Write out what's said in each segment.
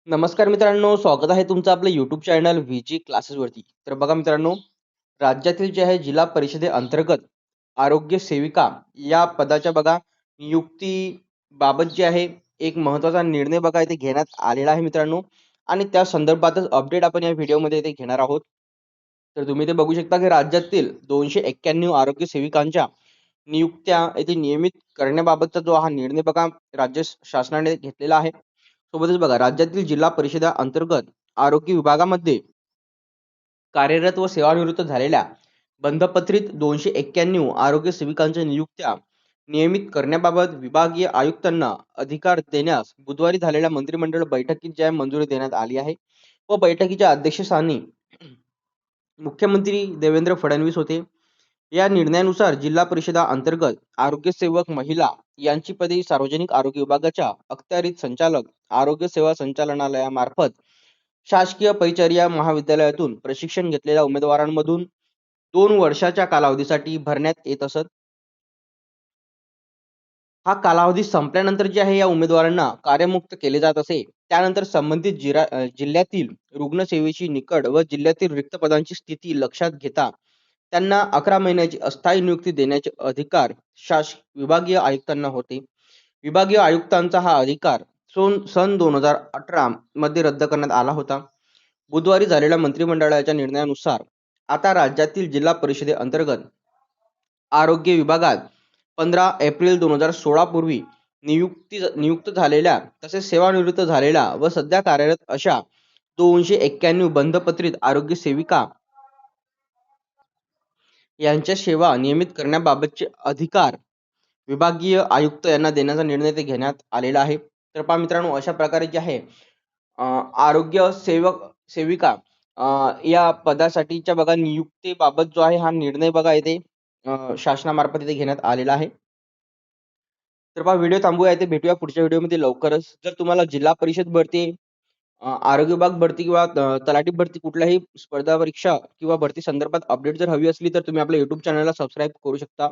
नमस्कार मित्रांनो, स्वागत आहे तुमचं आपलं YouTube चॅनल व्हीजी क्लासेसवरती. तर बघा मित्रांनो, राज्यातील जे आहे जिल्हा परिषदेअंतर्गत आरोग्य सेविका या पदाच्या बघा नियुक्तीबाबत जे आहे एक महत्त्वाचा निर्णय बघा इथे घेण्यात आलेला आहे मित्रांनो आणि त्या संदर्भातच अपडेट आपण या व्हिडिओमध्ये इथे घेणार आहोत. तर तुम्ही ते बघू शकता की राज्यातील 291 आरोग्य सेविकांच्या नियुक्त्या येथे नियमित करण्याबाबतचा जो हा निर्णय बघा राज्य शासनाने घेतलेला आहे. सोबतच बघा राज्यातील जिल्हा परिषदा अंतर्गत आरोग्य विभागामध्ये कार्यरत व सेवानिवृत्त झालेल्या बंधपत्रित 291 आरोग्य सेविकांच्या नियुक्त्या नियमित करण्याबाबत विभागीय आयुक्तांना अधिकार देण्यास बुधवारी झालेल्या मंत्रिमंडळ बैठकीत ज्या मंजुरी देण्यात आली आहे व बैठकीच्या अध्यक्षस्थानी मुख्यमंत्री देवेंद्र फडणवीस होते. या निर्णयानुसार जिल्हा परिषदा अंतर्गत आरोग्य सेवक महिला यांची पदे सार्वजनिक आरोग्य विभागाच्या अखत्यारीत संचालक आरोग्य सेवा संचालनालयामार्फत शासकीय परिचर्या महाविद्यालयातून प्रशिक्षण घेतलेल्या उमेदवारांमधून 2 वर्षाच्या कालावधीसाठी भरण्यात येत असत. हा कालावधी संपल्यानंतर जे आहे या उमेदवारांना कार्यमुक्त केले जात असे. त्यानंतर संबंधित जिल्ह्यातील रुग्णसेवेची निकड व जिल्ह्यातील रिक्त पदांची स्थिती लक्षात घेता त्यांना 11 महिन्याची अस्थायी नियुक्ती देण्याचे अधिकार विभागीय आयुक्तांना होते. विभागीय आयुक्तांचा हा अधिकार सन 2018 मध्ये रद्द करण्यात आला होता. बुधवारी झालेल्या मंत्रिमंडळाच्या निर्णयानुसार आता राज्यातील जिल्हा परिषदेअंतर्गत आरोग्य विभागात 15 एप्रिल 2016 पूर्वी नियुक्त झालेल्या तसेच सेवानिवृत्त झालेल्या व सध्या कार्यरत अशा 291 बंधपत्रित आरोग्य सेविका यांच्या सेवा नियमित करण्याबाबतचे अधिकार विभागीय आयुक्त यांना देण्याचा निर्णय ते घेण्यात आलेला आहे. तर पहा मित्रांनो, अशा प्रकारे जे आहे आरोग्य सेविका या पदासाठीच्या बघा नियुक्तीबाबत जो आहे हा निर्णय बघा इथे शासनामार्फत इथे घेण्यात आलेला आहे. तर पहा व्हिडिओ थांबूया, इथे भेटूया पुढच्या व्हिडिओमध्ये लवकरच. जर तुम्हाला जिल्हा परिषद भरती, आरोग्य विभाग भरती किंवा तलाठी भरती कुठल्याही स्पर्धा परीक्षा किंवा भरती संदर्भात अपडेट जर हवी असली तर तुम्ही आपल्या YouTube चॅनलला सबस्क्राईब करू शकता.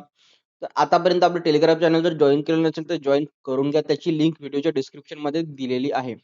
तर आतापर्यंत आपलं टेलिग्राम चॅनल जर जॉईन केलं नसेल तर जॉईन करून घ्या. त्याची लिंक व्हिडिओच्या डिस्क्रिप्शनमध्ये दिलेली आहे.